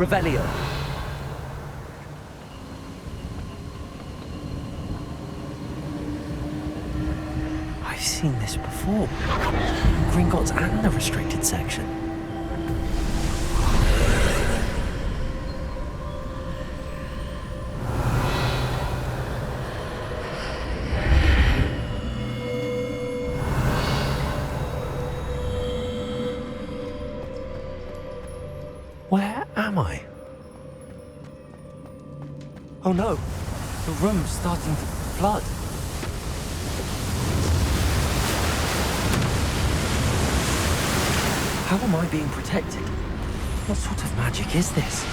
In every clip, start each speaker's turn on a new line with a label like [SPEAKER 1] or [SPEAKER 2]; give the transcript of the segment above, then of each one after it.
[SPEAKER 1] Revelio. I've seen this before. Gringotts and the restricted section. Where am I? Oh no, the room's starting to flood. How am I being protected? What sort of magic is this?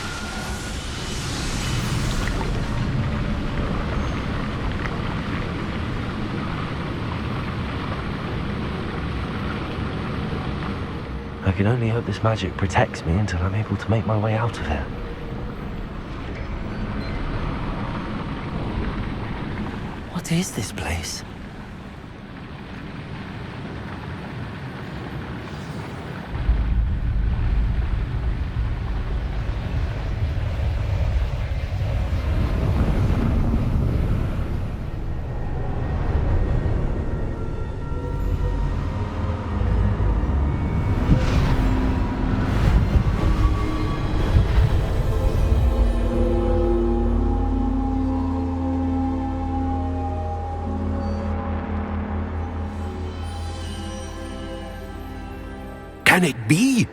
[SPEAKER 1] I can only hope this magic protects me until I'm able to make my way out of here. What is this place?
[SPEAKER 2] Can it be?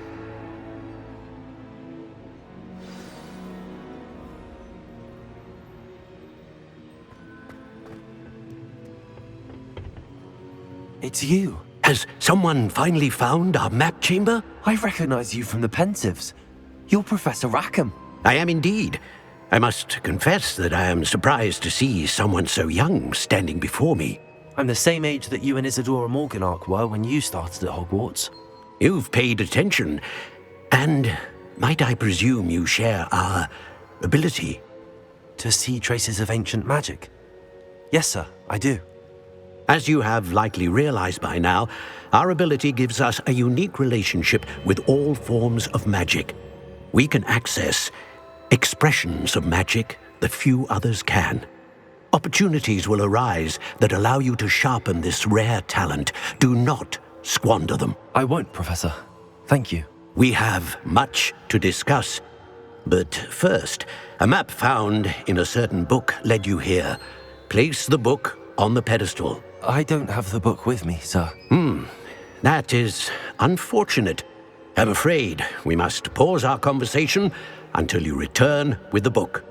[SPEAKER 1] It's you.
[SPEAKER 2] Has someone finally found our map chamber?
[SPEAKER 1] I recognize you from the Pensives. You're Professor Rackham.
[SPEAKER 2] I am indeed. I must confess that I am surprised to see someone so young standing before me.
[SPEAKER 1] I'm the same age that you and Isadora Morganach were when you started at Hogwarts.
[SPEAKER 2] You've paid attention, and might I presume you share our ability?
[SPEAKER 1] To see traces of ancient magic? Yes, sir, I do.
[SPEAKER 2] As you have likely realized by now, our ability gives us a unique relationship with all forms of magic. We can access expressions of magic that few others can. Opportunities will arise that allow you to sharpen this rare talent. Do not squander them.
[SPEAKER 1] I won't, Professor. Thank you.
[SPEAKER 2] We have much to discuss. But first, a map found in a certain book led you here. Place the book on the pedestal.
[SPEAKER 1] I don't have the book with me, sir.
[SPEAKER 2] That is unfortunate. I'm afraid we must pause our conversation until you return with the book.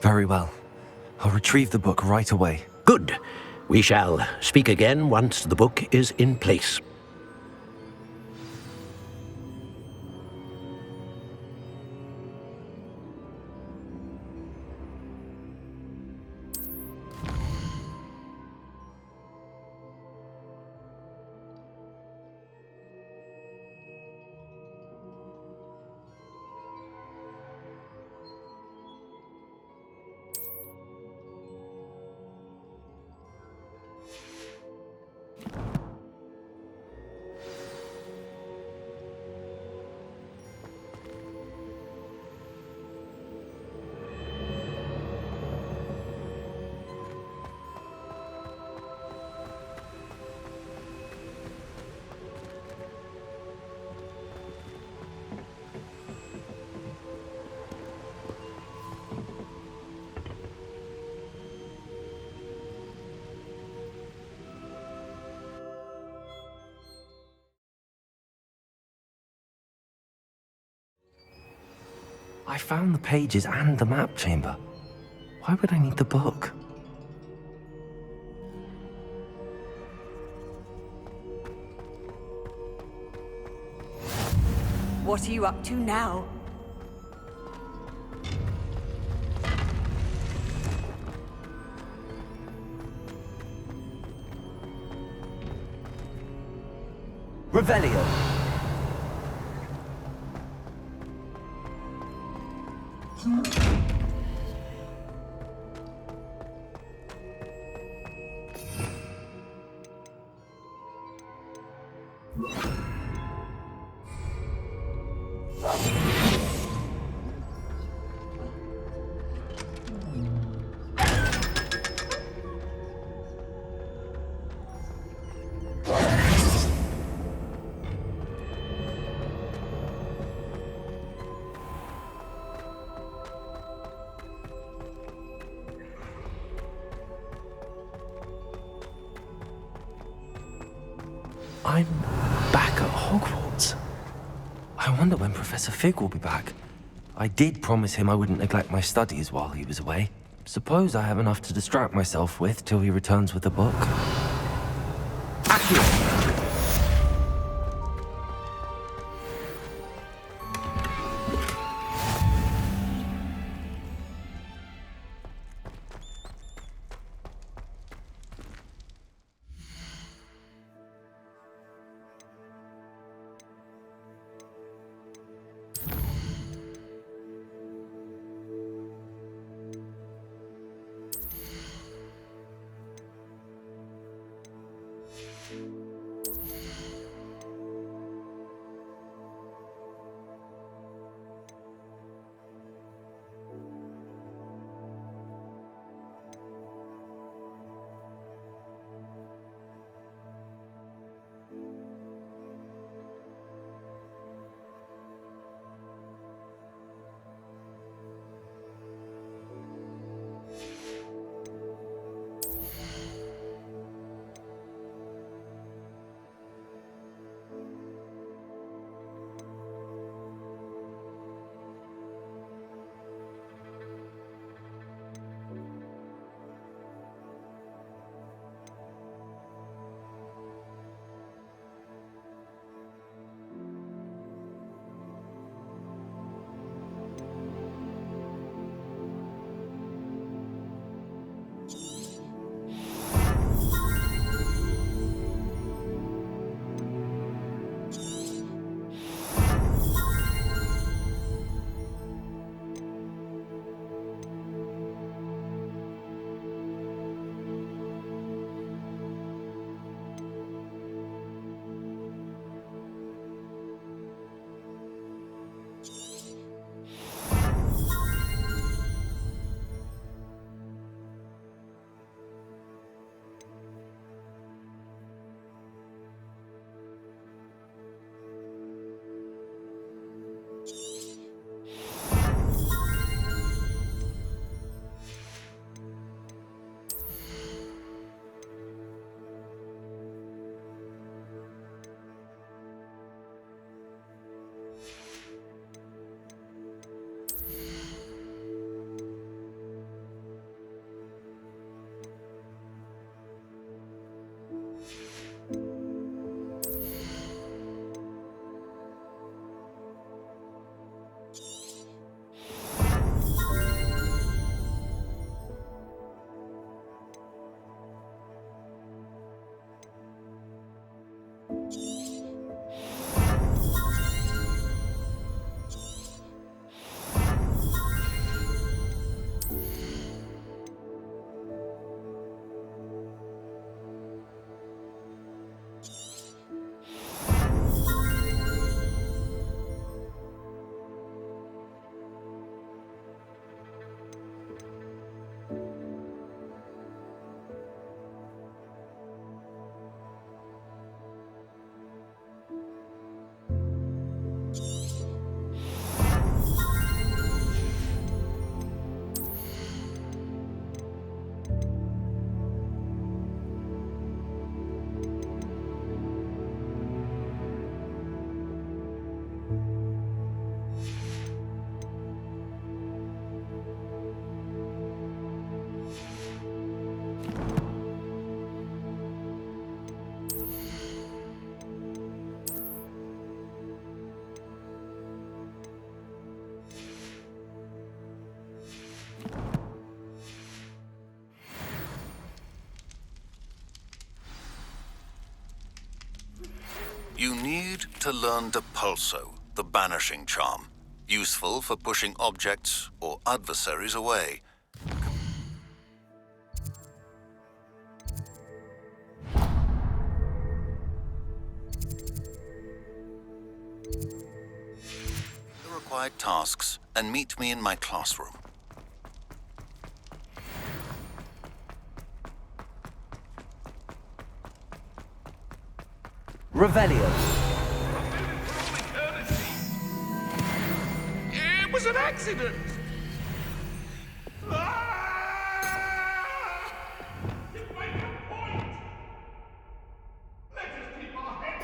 [SPEAKER 1] Very well. I'll retrieve the book right away.
[SPEAKER 2] Good. We shall speak again once the book is in place.
[SPEAKER 1] I found the pages and the map chamber. Why would I need the book?
[SPEAKER 3] What are you up to now?
[SPEAKER 1] Revelio. I'm back at Hogwarts. I wonder when Professor Fig will be back. I did promise him I wouldn't neglect my studies while he was away. Suppose I have enough to distract myself with till he returns with the book. Accio!
[SPEAKER 4] You need to learn Depulso, the banishing charm, useful for pushing objects or adversaries away. The required tasks and meet me in my classroom.
[SPEAKER 1] Revelio.
[SPEAKER 5] It was an accident! You make a point! Let us keep our heads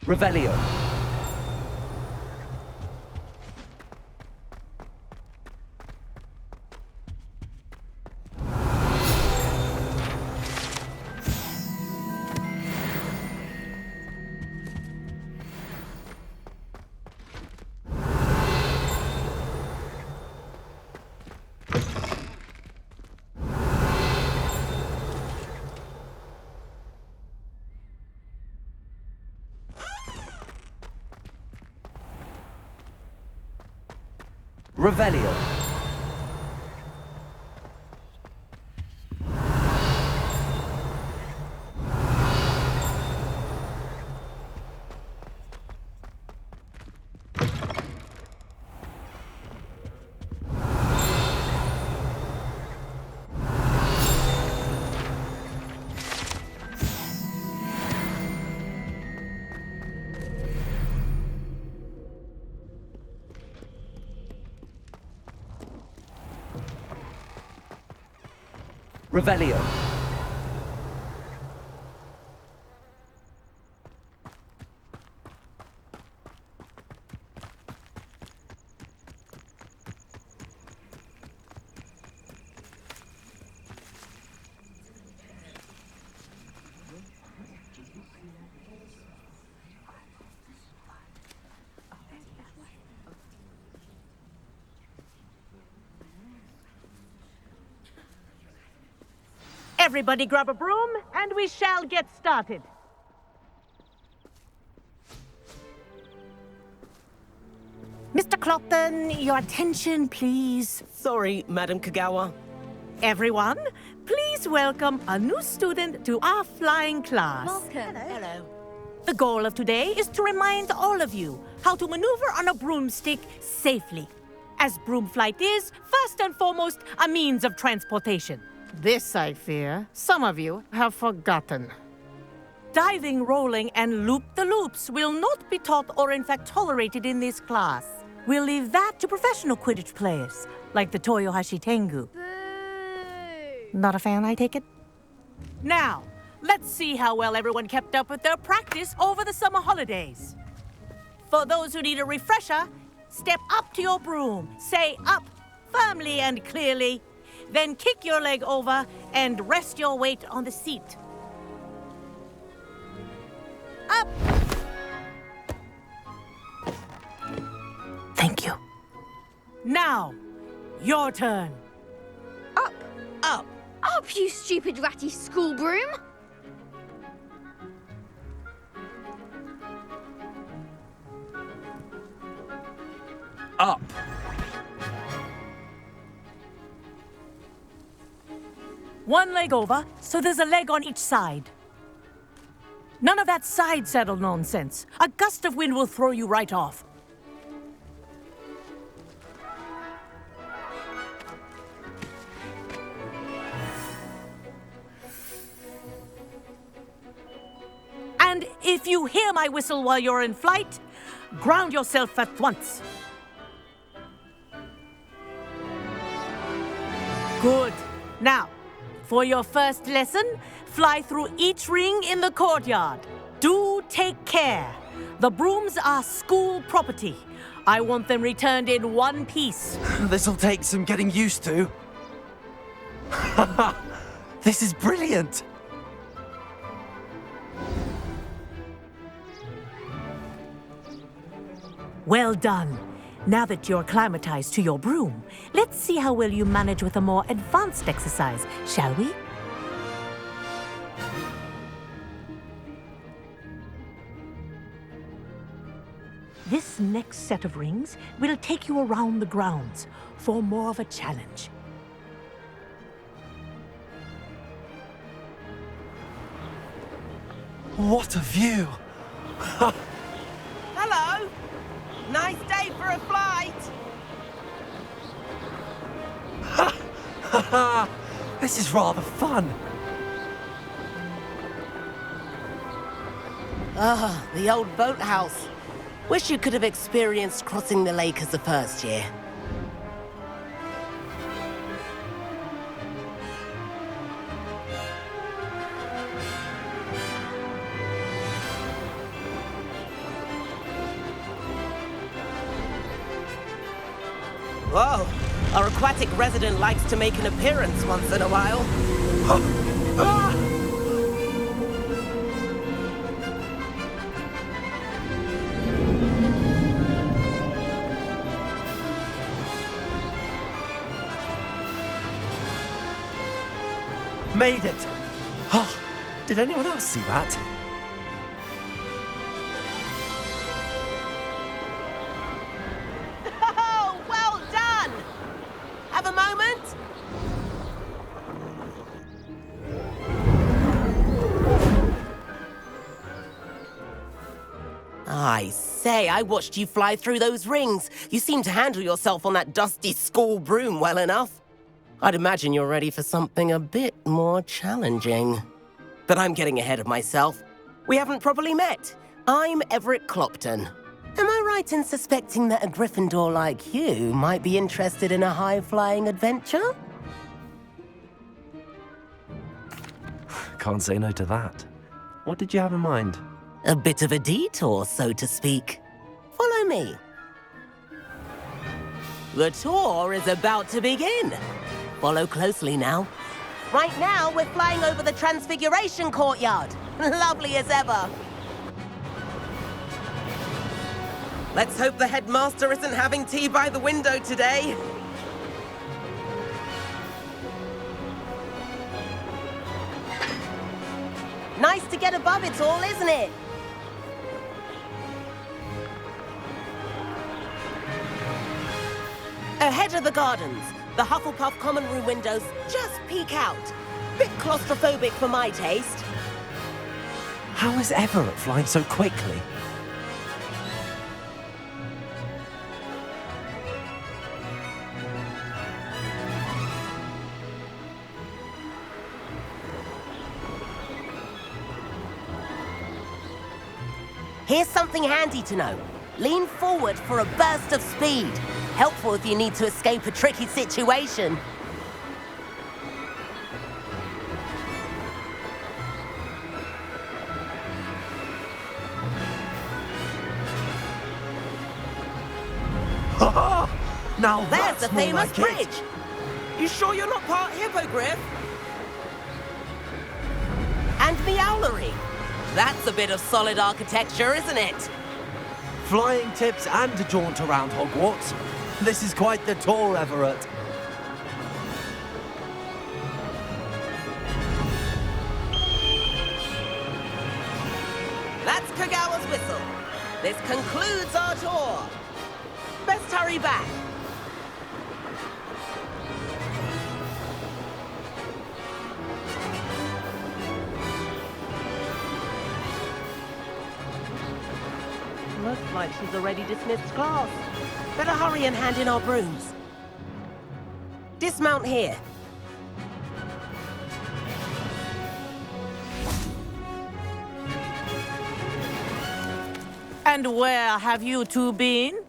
[SPEAKER 5] Revelio. Revelio. Revelio.
[SPEAKER 6] Everybody grab a broom, and we shall get started. Mr. Clopton, your attention, please.
[SPEAKER 5] Sorry, Madam Kagawa.
[SPEAKER 6] Everyone, please welcome a new student to our flying class.
[SPEAKER 3] Welcome. Hello.
[SPEAKER 6] The goal of today is to remind all of you how to maneuver on a broomstick safely, as broom flight is, first and foremost, a means of transportation. This, I fear, some of you have forgotten. Diving, rolling, and loop-the-loops will not be taught or in fact tolerated in this class. We'll leave that to professional Quidditch players, like the Toyohashi Tengu.
[SPEAKER 3] Boo!
[SPEAKER 6] Not a fan, I take it? Now, let's see how well everyone kept up with their practice over the summer holidays. For those who need a refresher, step up to your broom, say up firmly and clearly, then kick your leg over and rest your weight on the seat. Up! Thank you. Now, your turn.
[SPEAKER 3] Up!
[SPEAKER 5] Up.
[SPEAKER 3] Up, you stupid ratty school broom!
[SPEAKER 5] Up.
[SPEAKER 6] One leg over, so there's a leg on each side. None of that side saddle nonsense. A gust of wind will throw you right off. And if you hear my whistle while you're in flight, ground yourself at once. Good. Now, for your first lesson, fly through each ring in the courtyard. Do take care. The brooms are school property. I want them returned in one piece.
[SPEAKER 1] This'll take some getting used to. This is brilliant.
[SPEAKER 6] Well done. Now that you're acclimatized to your broom, let's see how well you manage with a more advanced exercise, shall we? This next set of rings will take you around the grounds for more of a challenge.
[SPEAKER 1] What a view.
[SPEAKER 5] Hello. Nice day for a flight.
[SPEAKER 1] This is rather fun.
[SPEAKER 5] Ah, the old boathouse. Wish you could have experienced crossing the lake as a first year. Whoa, our aquatic resident likes to make an appearance once in a while.
[SPEAKER 1] Made it! Oh, did anyone else see that?
[SPEAKER 5] Oh, well done! Have a moment? I say, I watched you fly through those rings. You seem to handle yourself on that dusty school broom well enough. I'd imagine you're ready for something a bit more challenging. But I'm getting ahead of myself. We haven't properly met. I'm Everett Clopton. Am I right in suspecting that a Gryffindor like you might be interested in a high-flying adventure?
[SPEAKER 1] Can't say no to that. What did you have in mind?
[SPEAKER 5] A bit of a detour, so to speak. Follow me. The tour is about to begin. Follow closely now. Right now, we're flying over the Transfiguration Courtyard. Lovely as ever. Let's hope the headmaster isn't having tea by the window today. Nice to get above it all, isn't it? Ahead of the gardens, the Hufflepuff common room windows just peek out. Bit claustrophobic for my taste.
[SPEAKER 1] How is Everett flying so quickly?
[SPEAKER 5] Here's something handy to know. Lean forward for a burst of speed. Helpful if you need to escape a tricky situation.
[SPEAKER 1] Now
[SPEAKER 5] There's the
[SPEAKER 1] that's more
[SPEAKER 5] famous
[SPEAKER 1] like it.
[SPEAKER 5] bridge. You sure you're not part hippogriff? And Meowlery. That's a bit of solid architecture, isn't it?
[SPEAKER 1] Flying tips and a jaunt around Hogwarts. This is quite the tour, Everett.
[SPEAKER 5] That's Kagawa's whistle. This concludes our tour. Best hurry back. Looks like she's already dismissed class. Better hurry and hand in our brooms. Dismount here.
[SPEAKER 6] And where have you two been?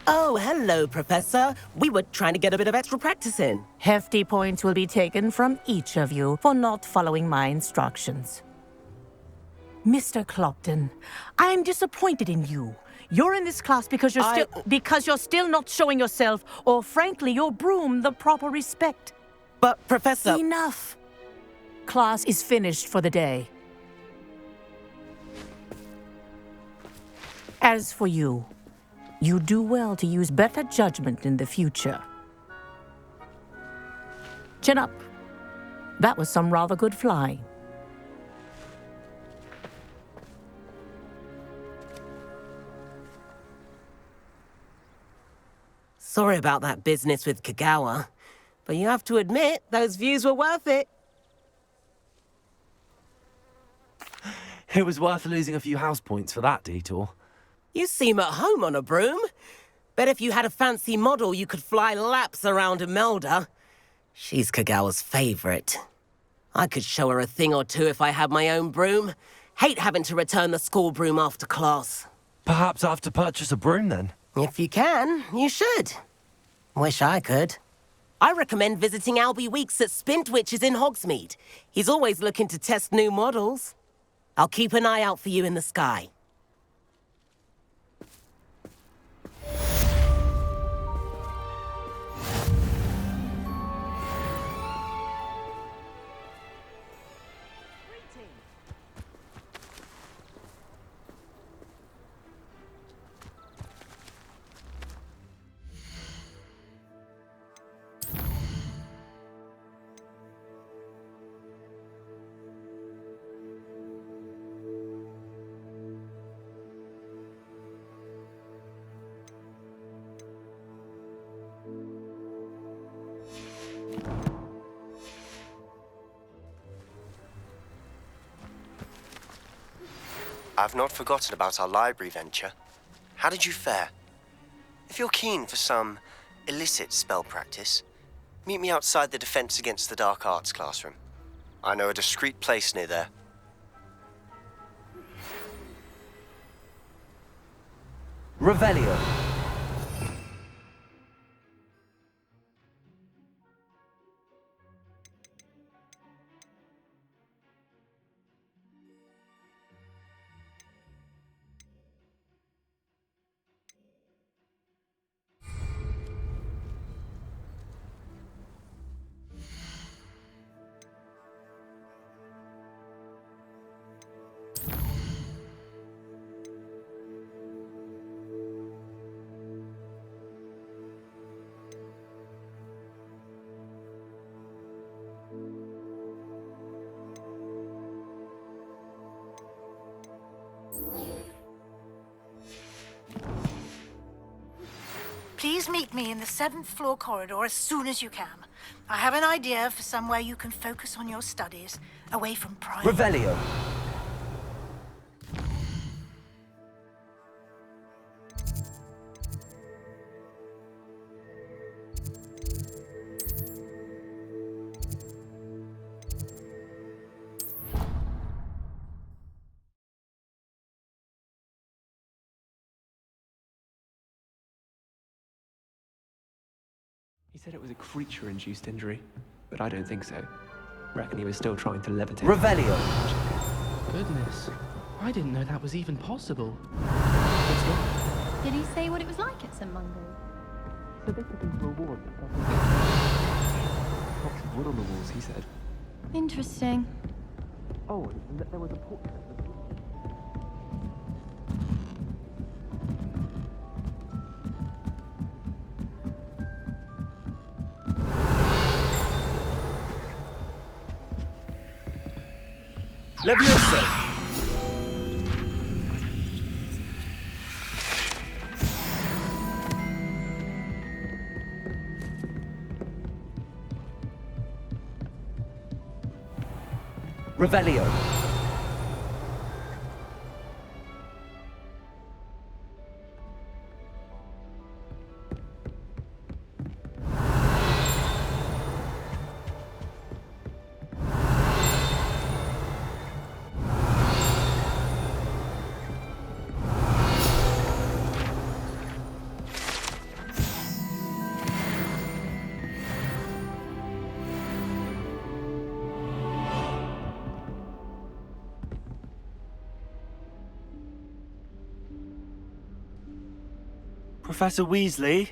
[SPEAKER 5] Oh, hello, Professor. We were trying to get a bit of extra practice in.
[SPEAKER 6] Hefty points will be taken from each of you for not following my instructions. Mr. Clopton, I am disappointed in you. You're in this class because you're still not showing yourself, or frankly, your broom the proper respect.
[SPEAKER 5] But, Professor...
[SPEAKER 6] Enough. Class is finished for the day. As for you, you do well to use better judgment in the future. Chin up. That was some rather good flying.
[SPEAKER 5] Sorry about that business with Kagawa, but you have to admit, those views were worth it.
[SPEAKER 1] It was worth losing a few house points for that detour.
[SPEAKER 5] You seem at home on a broom. Bet if you had a fancy model, you could fly laps around Imelda. She's Kagawa's favorite. I could show her a thing or two if I had my own broom. Hate having to return the school broom after class.
[SPEAKER 1] Perhaps I have to purchase a broom then.
[SPEAKER 5] If you can, you should. Wish I could. I recommend visiting Albie Weeks at Spintwitches in Hogsmeade. He's always looking to test new models. I'll keep an eye out for you in the sky.
[SPEAKER 7] I've not forgotten about our library venture. How did you fare? If you're keen for some illicit spell practice, meet me outside the Defense Against the Dark Arts classroom. I know a discreet place near there.
[SPEAKER 1] Revelio.
[SPEAKER 8] Please meet me in the 7th floor corridor as soon as you can. I have an idea for somewhere you can focus on your studies, away from prying.
[SPEAKER 1] Revelio.
[SPEAKER 9] He said it was a creature-induced injury, but I don't think so. Reckon he was still trying to levitate.
[SPEAKER 1] Revelio.
[SPEAKER 10] Goodness, I didn't know that was even possible.
[SPEAKER 3] Did he say what it was like at St. Mungo?
[SPEAKER 9] So this is a reward. Lots of wood on the walls, he said.
[SPEAKER 3] Interesting.
[SPEAKER 9] Oh, and there was a portrait.
[SPEAKER 1] Leviosa. Revelio. Professor Weasley?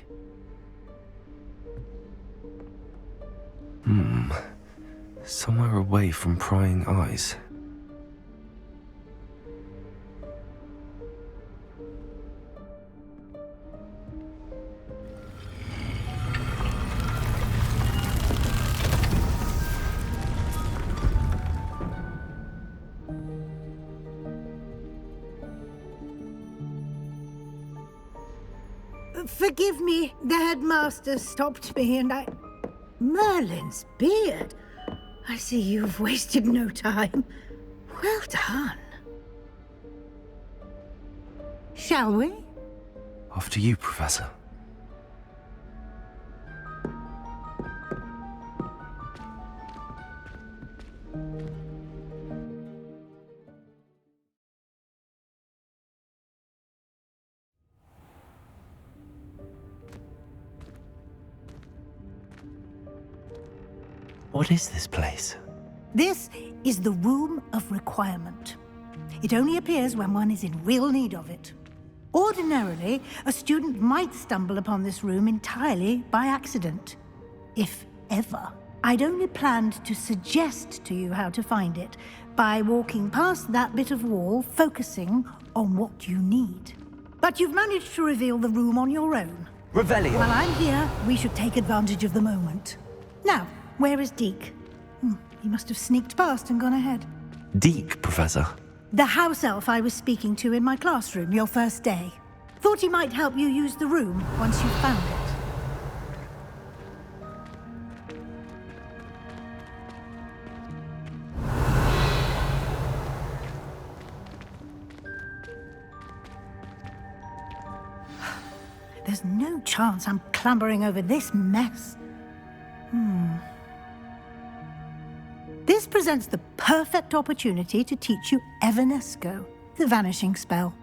[SPEAKER 1] Somewhere away from prying eyes.
[SPEAKER 8] Forgive me, the headmaster stopped me and I... Merlin's beard. I see you've wasted no time. Well done. Shall we?
[SPEAKER 1] After you, Professor. What is this place?
[SPEAKER 8] This is the Room of Requirement. It only appears when one is in real need of it. Ordinarily, a student might stumble upon this room entirely by accident, if ever. I'd only planned to suggest to you how to find it by walking past that bit of wall, focusing on what you need. But you've managed to reveal the room on your own.
[SPEAKER 1] Revelio!
[SPEAKER 8] While I'm here, we should take advantage of the moment. Now, where is Deke? He must have sneaked past and gone ahead.
[SPEAKER 1] Deke, Professor.
[SPEAKER 8] The house elf I was speaking to in my classroom your first day. Thought he might help you use the room once you found it. There's no chance I'm clambering over this mess. This presents the perfect opportunity to teach you Evanesco, the vanishing spell.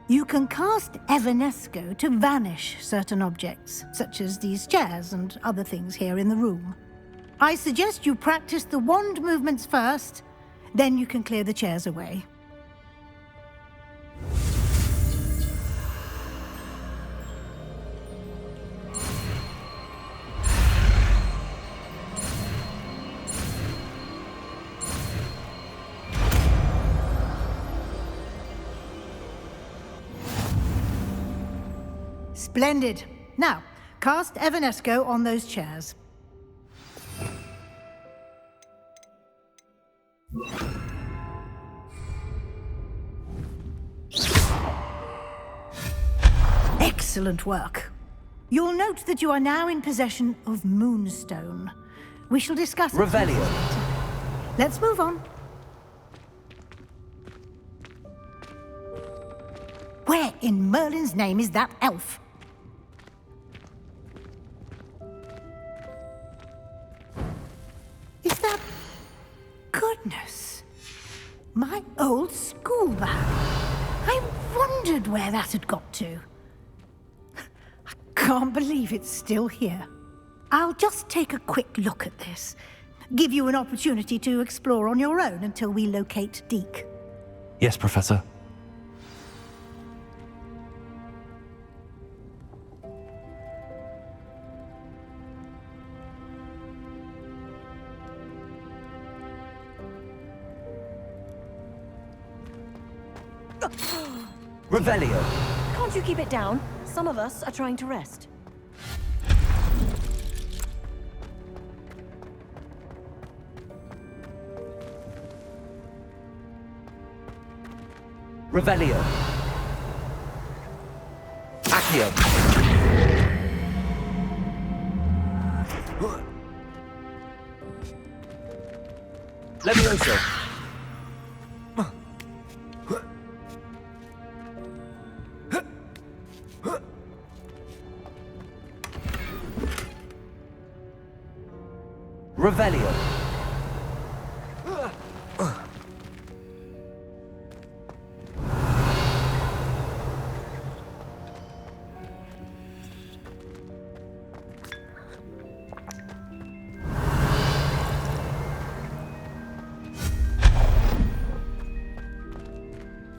[SPEAKER 8] You can cast Evanesco to vanish certain objects, such as these chairs and other things here in the room. I suggest you practice the wand movements first, then you can clear the chairs away. Splendid. Now, cast Evanesco on those chairs. Excellent work. You'll note that you are now in possession of Moonstone. We shall discuss it
[SPEAKER 1] Revelio.
[SPEAKER 8] later. Let's move on. Where in Merlin's name is that elf? Is that... Goodness. My old school bag. I wondered where that had got to. I can't believe it's still here. I'll just take a quick look at this. Give you an opportunity to explore on your own until we locate Deke.
[SPEAKER 1] Yes, Professor. Revelio!
[SPEAKER 11] Can't you keep it down? Some of us are trying to rest.
[SPEAKER 1] Revelio! Accio! Levioso! Revelio.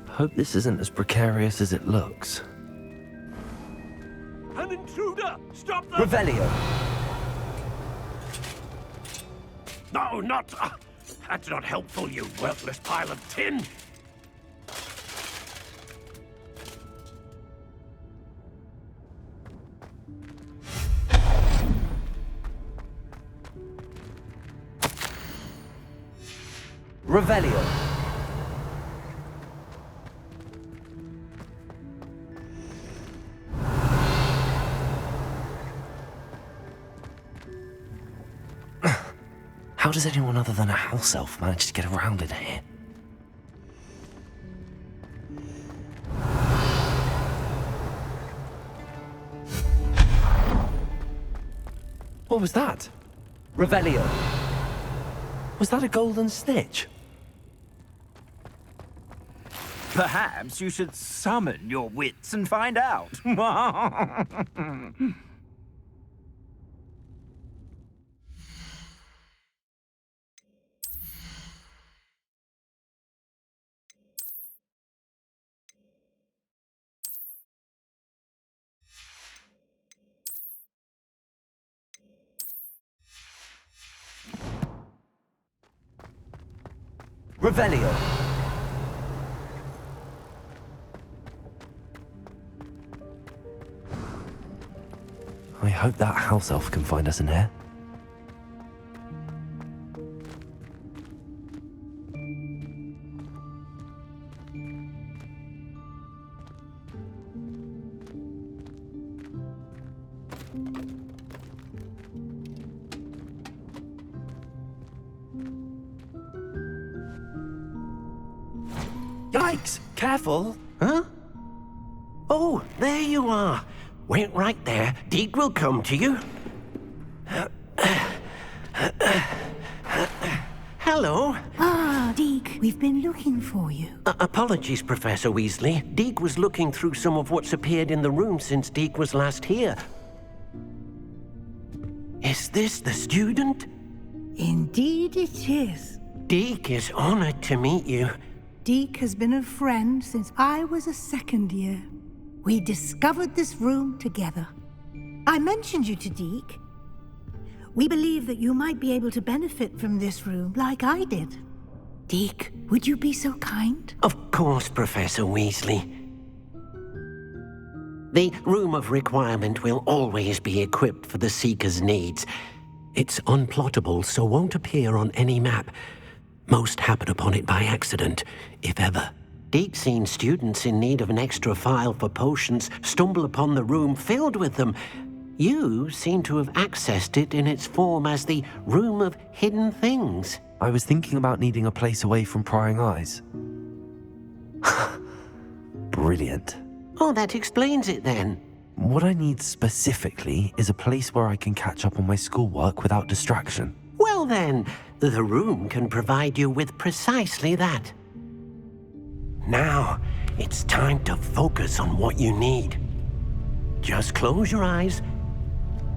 [SPEAKER 1] Hope this isn't as precarious as it looks.
[SPEAKER 12] An intruder! Stop them!
[SPEAKER 1] Revelio.
[SPEAKER 12] No, not... that's not helpful, you worthless pile of tin!
[SPEAKER 1] Revelio. How does anyone other than a house elf manage to get around in here? What was that? Revelio. Was that a golden snitch?
[SPEAKER 13] Perhaps you should summon your wits and find out. Revelio.
[SPEAKER 1] I hope that house elf can find us in here.
[SPEAKER 12] Yikes! Careful!
[SPEAKER 2] Huh? Oh, there you are. Wait right there. Deke will come to you. Hello.
[SPEAKER 8] Ah, Deke, we've been looking for you.
[SPEAKER 2] Apologies, Professor Weasley. Deke was looking through some of what's appeared in the room since Deke was last here. Is this the student?
[SPEAKER 8] Indeed it is.
[SPEAKER 2] Deke is honored to meet you.
[SPEAKER 8] Deke has been a friend since I was a second year. We discovered this room together. I mentioned you to Deke. We believe that you might be able to benefit from this room like I did. Deke, would you be so kind?
[SPEAKER 2] Of course, Professor Weasley. The Room of Requirement will always be equipped for the Seeker's needs. It's unplottable, so won't appear on any map. Most happen upon it by accident, if ever. Deke's seen students in need of an extra file for potions stumble upon the room filled with them. You seem to have accessed it in its form as the Room of Hidden Things.
[SPEAKER 1] I was thinking about needing a place away from prying eyes. Brilliant.
[SPEAKER 2] Oh, that explains it then.
[SPEAKER 1] What I need specifically is a place where I can catch up on my schoolwork without distraction.
[SPEAKER 2] Well then, the room can provide you with precisely that. Now, it's time to focus on what you need. Just close your eyes.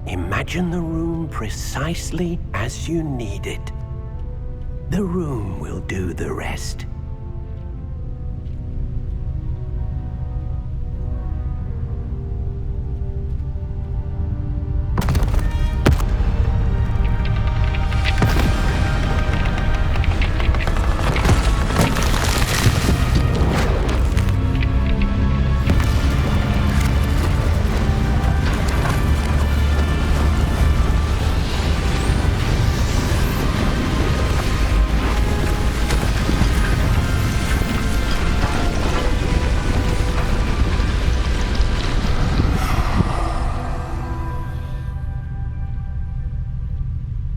[SPEAKER 2] Imagine the room precisely as you need it. The room will do the rest.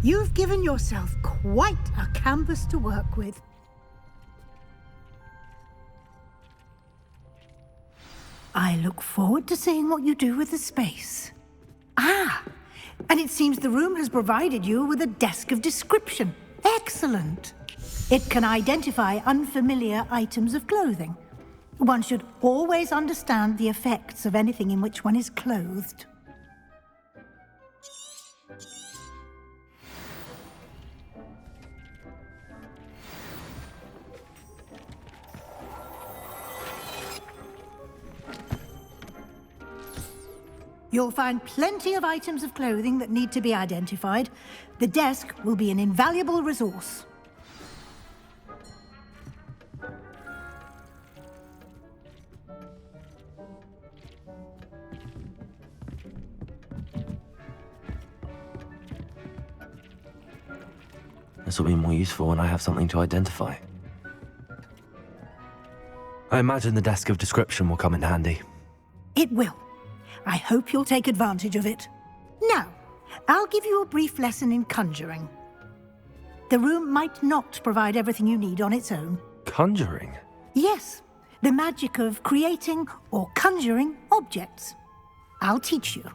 [SPEAKER 8] You've given yourself quite a canvas to work with. I look forward to seeing what you do with the space. Ah, and it seems the room has provided you with a desk of description. Excellent. It can identify unfamiliar items of clothing. One should always understand the effects of anything in which one is clothed. You'll find plenty of items of clothing that need to be identified. The desk will be an invaluable resource.
[SPEAKER 1] This will be more useful when I have something to identify. I imagine the desk of description will come in handy.
[SPEAKER 8] It will. I hope you'll take advantage of it. Now, I'll give you a brief lesson in conjuring. The room might not provide everything you need on its own.
[SPEAKER 1] Conjuring?
[SPEAKER 8] Yes, the magic of creating or conjuring objects. I'll teach you.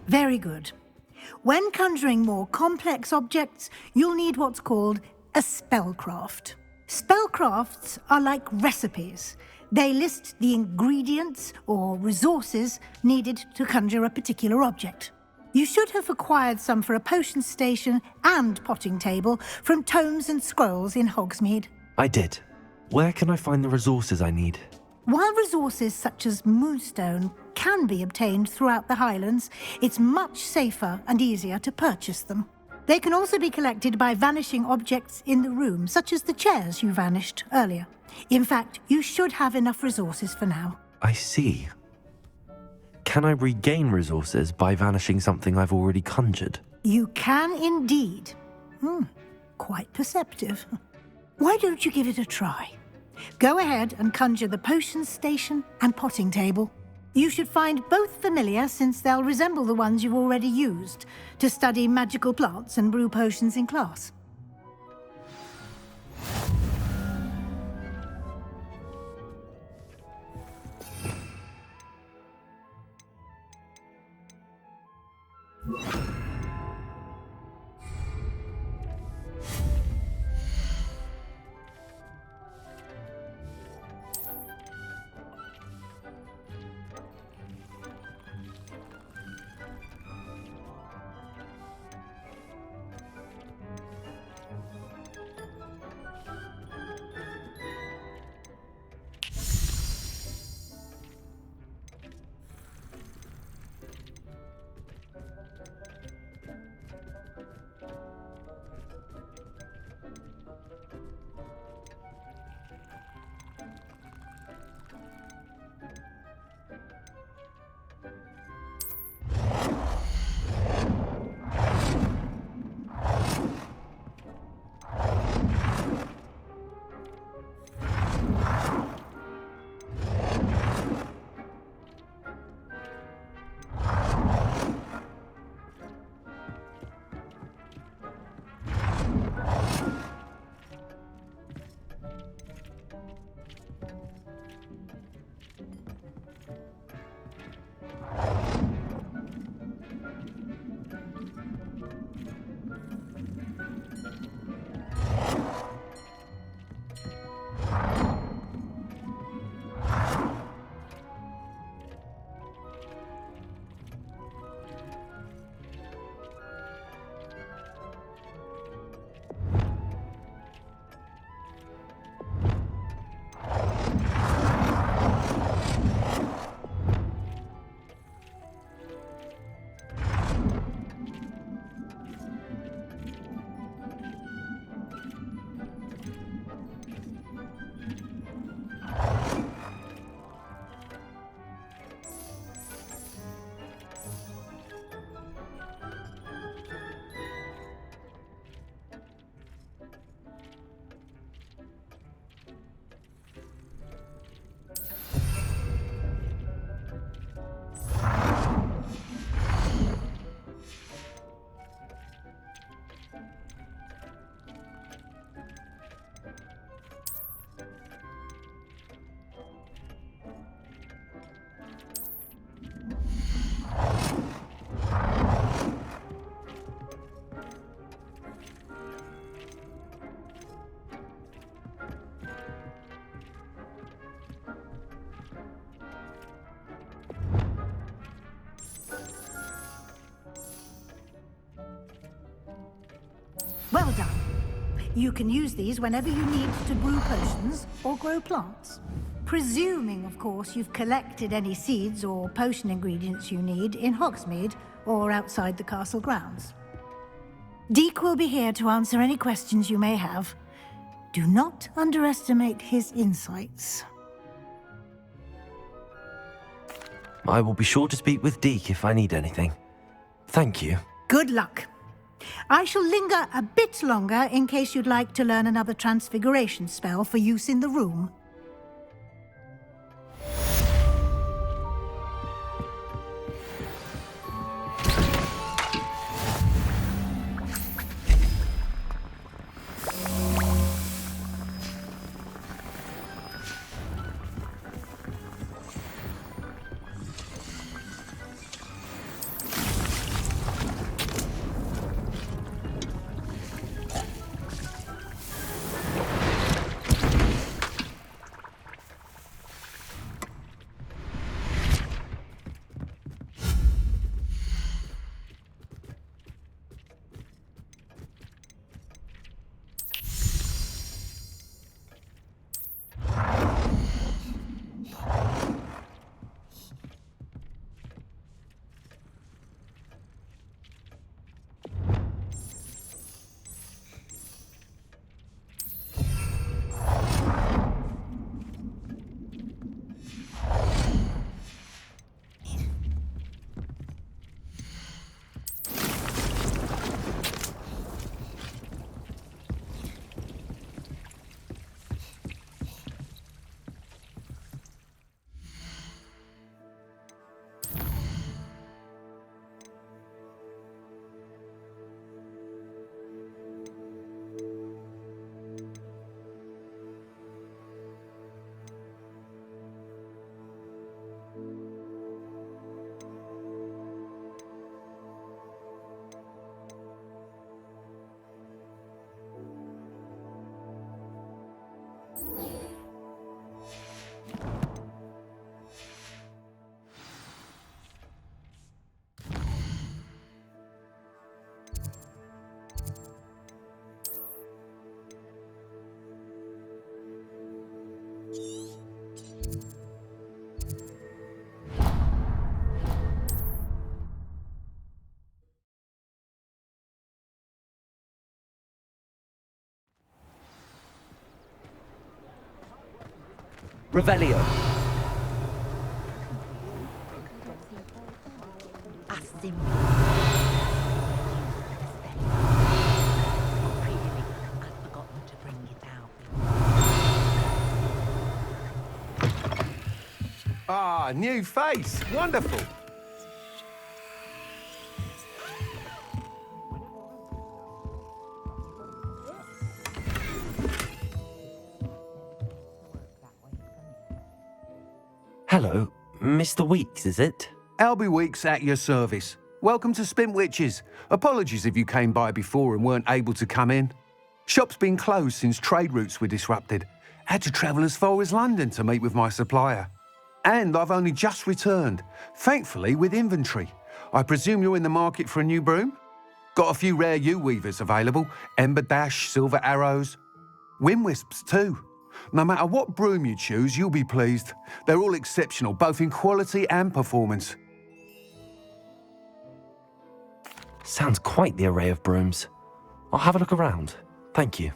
[SPEAKER 8] Very good. When conjuring more complex objects, you'll need what's called a spellcraft. Spellcrafts are like recipes. They list the ingredients or resources needed to conjure a particular object. You should have acquired some for a potion station and potting table from tomes and scrolls in Hogsmeade.
[SPEAKER 1] I did. Where can I find the resources I need?
[SPEAKER 8] While resources such as moonstone can be obtained throughout the Highlands, it's much safer and easier to purchase them. They can also be collected by vanishing objects in the room, such as the chairs you vanished earlier. In fact, you should have enough resources for now.
[SPEAKER 1] I see. Can I regain resources by vanishing something I've already conjured?
[SPEAKER 8] You can indeed. Quite perceptive. Why don't you give it a try? Go ahead and conjure the potion station and potting table. You should find both familiar, since they'll resemble the ones you've already used to study magical plants and brew potions in class. Well done. You can use these whenever you need to brew potions or grow plants. Presuming, of course, you've collected any seeds or potion ingredients you need in Hogsmeade or outside the castle grounds. Deek will be here to answer any questions you may have. Do not underestimate his insights.
[SPEAKER 1] I will be sure to speak with Deek if I need anything. Thank you.
[SPEAKER 8] Good luck. I shall linger a bit longer in case you'd like to learn another transfiguration spell for use in the room.
[SPEAKER 13] Revelio.
[SPEAKER 14] Ah, new face. Wonderful.
[SPEAKER 1] Hello, Mr. Weeks, is it?
[SPEAKER 14] Albie Weeks at your service. Welcome to Spintwitches. Apologies if you came by before and weren't able to come in. Shop's been closed since trade routes were disrupted. Had to travel as far as London to meet with my supplier. And I've only just returned, thankfully with inventory. I presume you're in the market for a new broom? Got a few rare U-weavers available, Ember Dash, Silver Arrows, Wind Wisps too. No matter what broom you choose, you'll be pleased. They're all exceptional, both in quality and performance.
[SPEAKER 1] Sounds quite the array of brooms. I'll have a look around. Thank you.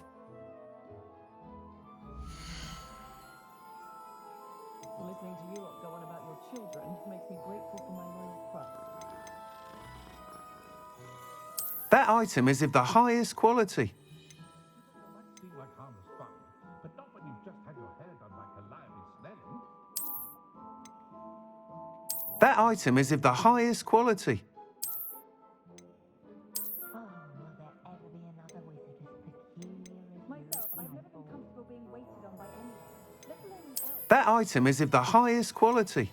[SPEAKER 15] Listening to you go on about your children makes me grateful for my loyal trust.
[SPEAKER 14] That item is of the highest quality. That item is of the highest quality. That item is of the highest quality.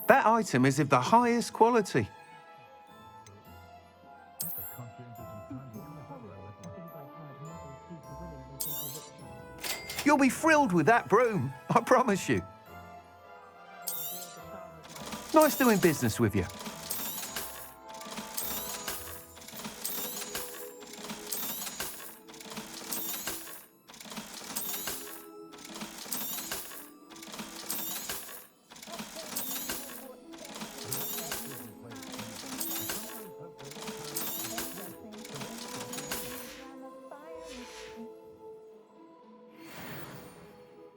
[SPEAKER 14] That item is of the highest quality. You'll be thrilled with that broom, I promise you. Nice doing business with you.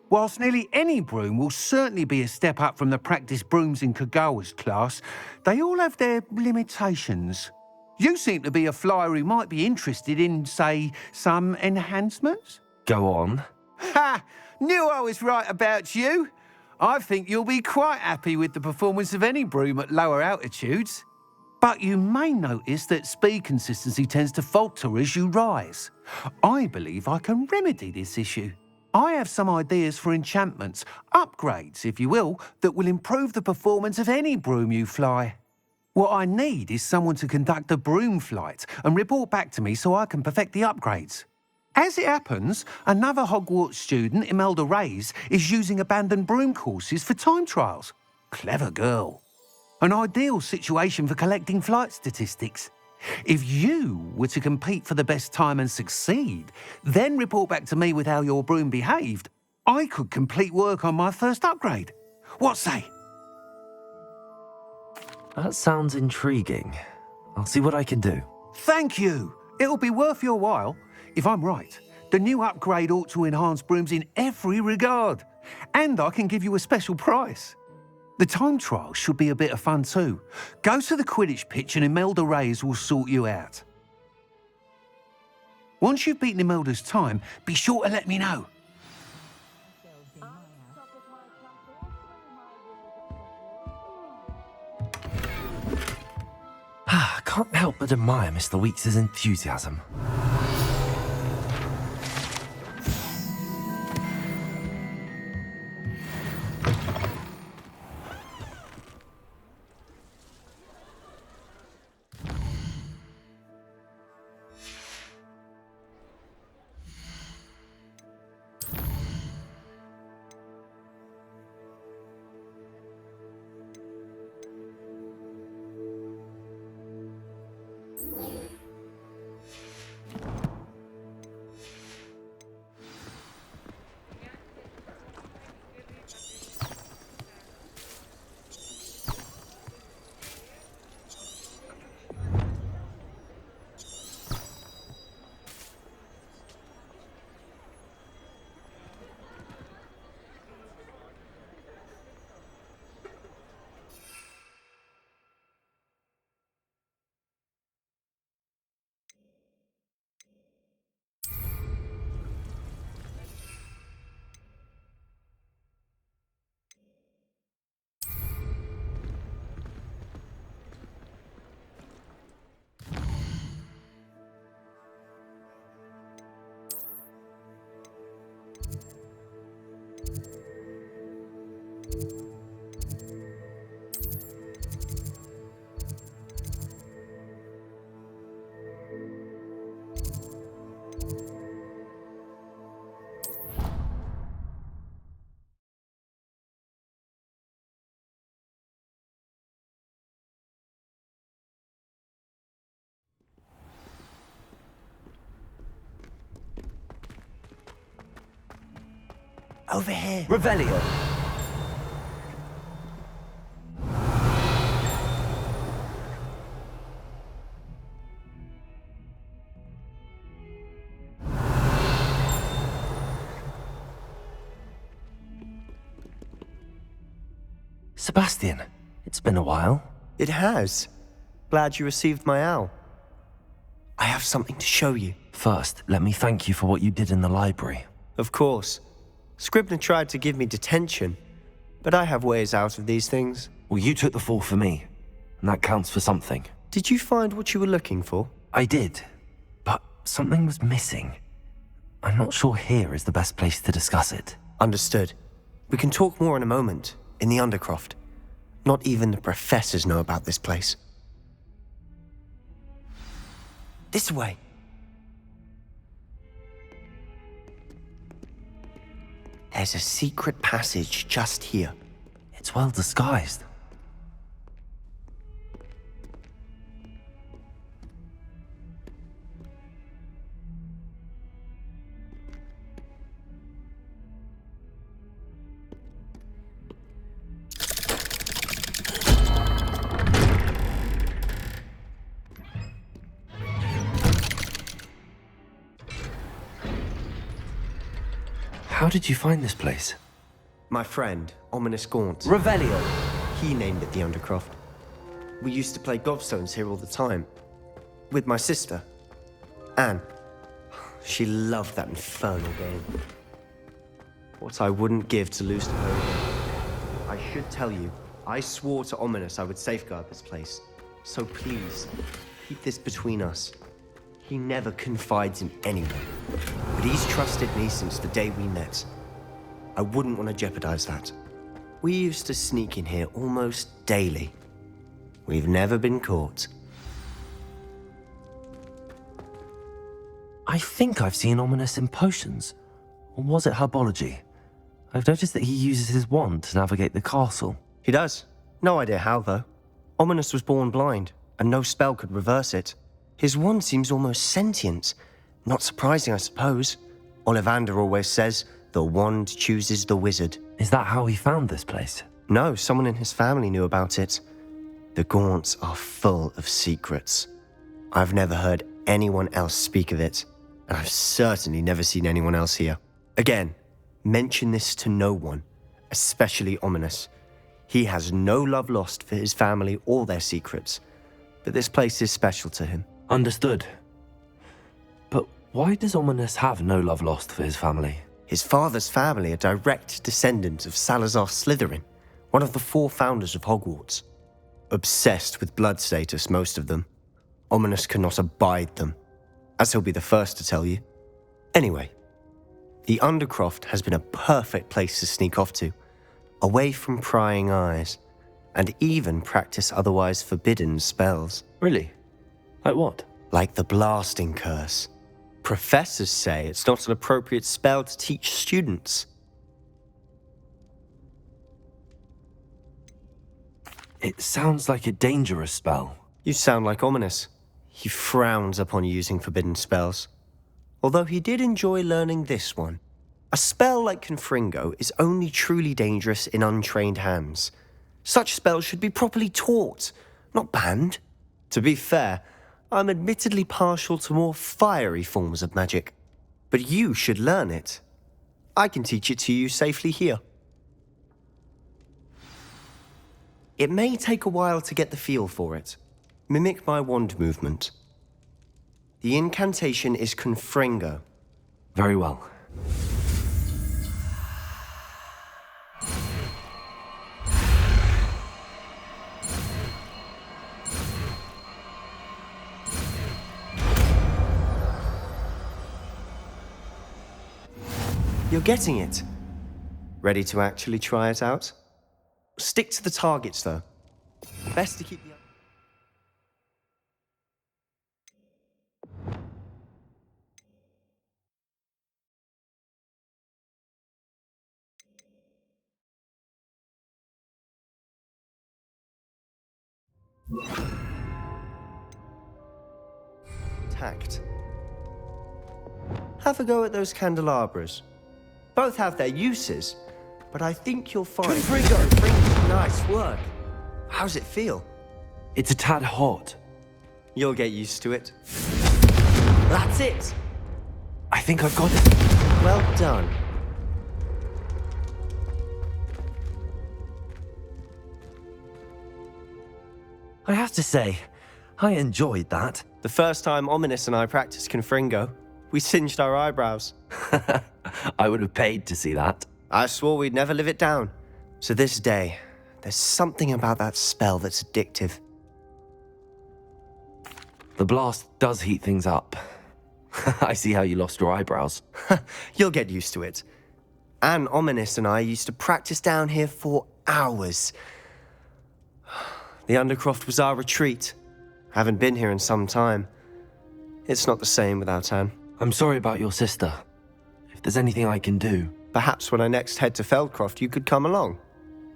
[SPEAKER 14] Whilst nearly any broom will certainly be a step up from the practice brooms in Kagawa's class, they all have their limitations. You seem to be a flyer who might be interested in, say, some enhancements?
[SPEAKER 1] Go on.
[SPEAKER 14] Ha! Knew I was right about you. I think you'll be quite happy with the performance of any broom at lower altitudes. But you may notice that speed consistency tends to falter as you rise. I believe I can remedy this issue. I have some ideas for enchantments, upgrades, if you will, that will improve the performance of any broom you fly. What I need is someone to conduct a broom flight and report back to me so I can perfect the upgrades. As it happens, another Hogwarts student, Imelda Reyes, is using abandoned broom courses for time trials. Clever girl. An ideal situation for collecting flight statistics. If you were to compete for the best time and succeed, then report back to me with how your broom behaved, I could complete work on my first upgrade. What say?
[SPEAKER 1] That sounds intriguing. I'll see what I can do.
[SPEAKER 14] Thank you. It'll be worth your while. If I'm right, the new upgrade ought to enhance brooms in every regard. And I can give you a special price. The time trial should be a bit of fun too. Go to the Quidditch pitch and Imelda Reyes will sort you out. Once you've beaten Imelda's time, be sure to let me know.
[SPEAKER 1] I can't help but admire Mr. Weeks' enthusiasm.
[SPEAKER 7] Over here.
[SPEAKER 13] Revelio.
[SPEAKER 1] Sebastian, it's been a while.
[SPEAKER 7] It has. Glad you received my owl. I have something to show you.
[SPEAKER 1] First, let me thank you for what you did in the library.
[SPEAKER 7] Of course. Scribner tried to give me detention, but I have ways out of these things.
[SPEAKER 1] Well, you took the fall for me, and that counts for something.
[SPEAKER 7] Did you find what you were looking for?
[SPEAKER 1] I did, but something was missing. I'm not sure here is the best place to discuss it.
[SPEAKER 7] Understood. We can talk more in a moment, in the Undercroft. Not even the professors know about this place. This way. There's a secret passage just here.
[SPEAKER 1] It's well disguised. How did you find this place?
[SPEAKER 7] My friend, Ominous Gaunt.
[SPEAKER 13] Revelio.
[SPEAKER 7] He named it the Undercroft. We used to play gobstones here all the time. With my sister, Anne. She loved that infernal game. What I wouldn't give to lose to her again. I should tell you, I swore to Ominous I would safeguard this place. So please, keep this between us. He never confides in anyone, but he's trusted me since the day we met. I wouldn't want to jeopardize that. We used to sneak in here almost daily. We've never been caught.
[SPEAKER 1] I think I've seen Ominous in potions. Or was it herbology? I've noticed that he uses his wand to navigate the castle.
[SPEAKER 7] He does. No idea how, though. Ominous was born blind, and no spell could reverse it. His wand seems almost sentient. Not surprising, I suppose. Ollivander always says, the wand chooses the wizard.
[SPEAKER 1] Is that how he found this place?
[SPEAKER 7] No, someone in his family knew about it. The Gaunts are full of secrets. I've never heard anyone else speak of it, and I've certainly never seen anyone else here. Again, mention this to no one, especially Ominous. He has no love lost for his family or their secrets, but this place is special to him.
[SPEAKER 1] Understood. But why does Ominous have no love lost for his family?
[SPEAKER 7] His father's family are direct descendants of Salazar Slytherin, one of the 4 founders of Hogwarts. Obsessed with blood status, most of them. Ominous cannot abide them, as he'll be the first to tell you. Anyway, the Undercroft has been a perfect place to sneak off to, away from prying eyes, and even practice otherwise forbidden spells.
[SPEAKER 1] Really? Like what?
[SPEAKER 7] Like the blasting curse. Professors say it's not an appropriate spell to teach students.
[SPEAKER 1] It sounds like a dangerous spell.
[SPEAKER 7] You sound like Ominous. He frowns upon using forbidden spells. Although he did enjoy learning this one. A spell like Confringo is only truly dangerous in untrained hands. Such spells should be properly taught, not banned. To be fair, I'm admittedly partial to more fiery forms of magic. But you should learn it. I can teach it to you safely here. It may take a while to get the feel for it. Mimic my wand movement. The incantation is Confringo.
[SPEAKER 1] Very well.
[SPEAKER 7] You're getting it. Ready to actually try it out? Stick to the targets, though. Best to keep the... Tact. Have a go at those candelabras. Both have their uses, but I think you'll find... Confringo! Nice work. How's it feel?
[SPEAKER 1] It's a tad hot.
[SPEAKER 7] You'll get used to it. That's it!
[SPEAKER 1] I think I've got it.
[SPEAKER 7] Well done.
[SPEAKER 1] I have to say, I enjoyed that.
[SPEAKER 7] The first time Ominous and I practiced Confringo, we singed our eyebrows.
[SPEAKER 1] I would have paid to see that.
[SPEAKER 7] I swore we'd never live it down. So this day, there's something about that spell that's addictive.
[SPEAKER 1] The blast does heat things up. I see how you lost your eyebrows.
[SPEAKER 7] You'll get used to it. Anne Ominous and I used to practice down here for hours. The Undercroft was our retreat. Haven't been here in some time. It's not the same without Anne.
[SPEAKER 1] I'm sorry about your sister. If there's anything I can do...
[SPEAKER 7] Perhaps when I next head to Feldcroft, you could come along.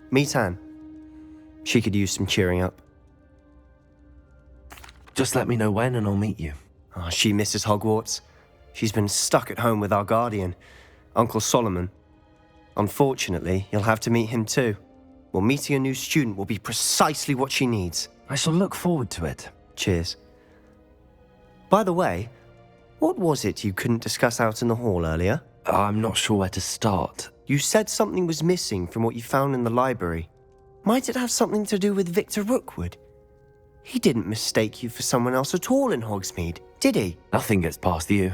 [SPEAKER 7] Meet Anne. She could use some cheering up.
[SPEAKER 1] Just let me know when and I'll meet you.
[SPEAKER 7] Oh, she misses Hogwarts. She's been stuck at home with our guardian, Uncle Solomon. Unfortunately, you'll have to meet him too. Well, meeting a new student will be precisely what she needs.
[SPEAKER 1] I shall look forward to it.
[SPEAKER 7] Cheers. By the way, what was it you couldn't discuss out in the hall earlier?
[SPEAKER 1] I'm not sure where to start.
[SPEAKER 7] You said something was missing from what you found in the library. Might it have something to do with Victor Rookwood? He didn't mistake you for someone else at all in Hogsmeade, did he?
[SPEAKER 1] Nothing gets past you.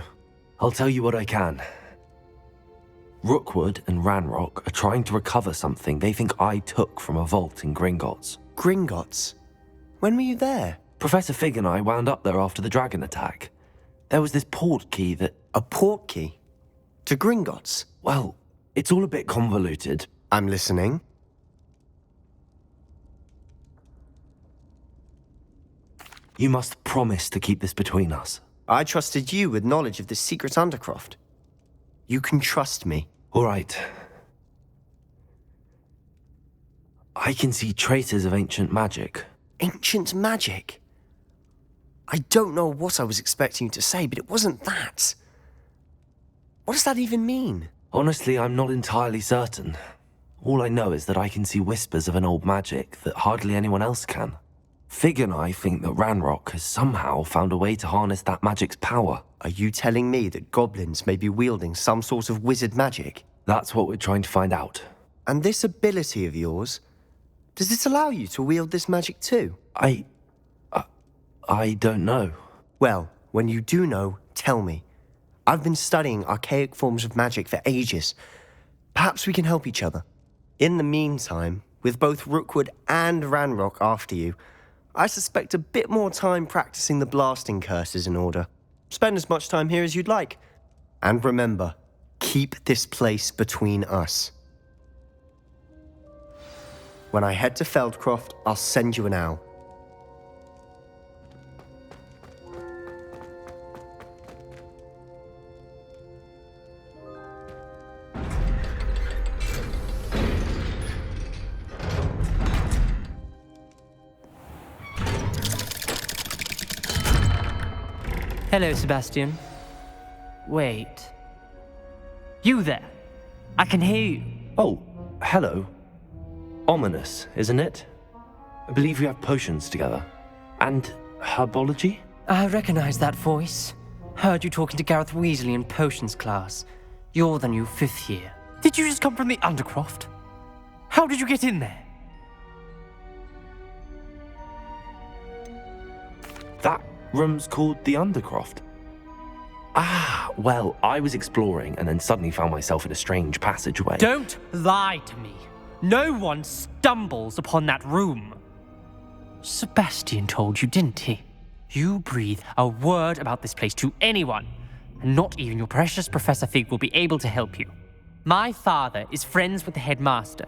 [SPEAKER 1] I'll tell you what I can. Rookwood and Ranrock are trying to recover something they think I took from a vault in Gringotts.
[SPEAKER 7] Gringotts? When were you there?
[SPEAKER 1] Professor Fig and I wound up there after the dragon attack. There was this port key that...
[SPEAKER 7] A port key? To Gringotts?
[SPEAKER 1] Well, it's all a bit convoluted.
[SPEAKER 7] I'm listening.
[SPEAKER 1] You must promise to keep this between us.
[SPEAKER 7] I trusted you with knowledge of the secret Undercroft. You can trust me.
[SPEAKER 1] All right. I can see traces of ancient magic.
[SPEAKER 7] Ancient magic? I don't know what I was expecting you to say, but it wasn't that. What does that even mean?
[SPEAKER 1] Honestly, I'm not entirely certain. All I know is that I can see whispers of an old magic that hardly anyone else can. Fig and I think that Ranrock has somehow found a way to harness that magic's power.
[SPEAKER 7] Are you telling me that goblins may be wielding some sort of wizard magic?
[SPEAKER 1] That's what we're trying to find out.
[SPEAKER 7] And this ability of yours, does it allow you to wield this magic too?
[SPEAKER 1] I don't know.
[SPEAKER 7] Well, when you do know, tell me. I've been studying archaic forms of magic for ages. Perhaps we can help each other. In the meantime, with both Rookwood and Ranrock after you, I suspect a bit more time practicing the blasting curses in order. Spend as much time here as you'd like. And remember, keep this place between us. When I head to Feldcroft, I'll send you an owl.
[SPEAKER 10] Hello, Sebastian. Wait. You there? I can hear you.
[SPEAKER 1] Oh, hello. Ominous, isn't it? I believe we have potions together. And herbology?
[SPEAKER 10] I recognize that voice. Heard you talking to Gareth Weasley in potions class. You're the new 5th year. Did you just come from the Undercroft? How did you get in there?
[SPEAKER 1] That room's called the Undercroft. Ah, well, I was exploring and then suddenly found myself in a strange passageway.
[SPEAKER 10] Don't lie to me. No one stumbles upon that room. Sebastian told you, didn't he? You breathe a word about this place to anyone, and not even your precious Professor Fig will be able to help you. My father is friends with the headmaster.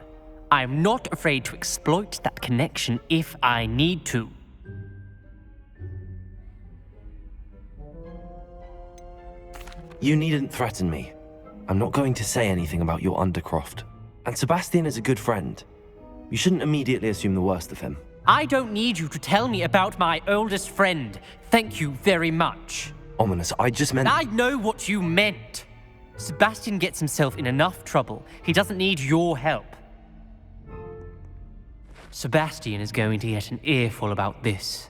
[SPEAKER 10] I am not afraid to exploit that connection if I need to.
[SPEAKER 1] You needn't threaten me. I'm not going to say anything about your Undercroft. And Sebastian is a good friend. You shouldn't immediately assume the worst of him.
[SPEAKER 10] I don't need you to tell me about my oldest friend. Thank you very much.
[SPEAKER 1] Ominous, I just meant...
[SPEAKER 10] I know what you meant. Sebastian gets himself in enough trouble. He doesn't need your help. Sebastian is going to get an earful about this.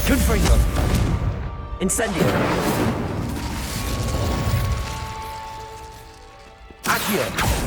[SPEAKER 13] Confringo. Incendio. Accio.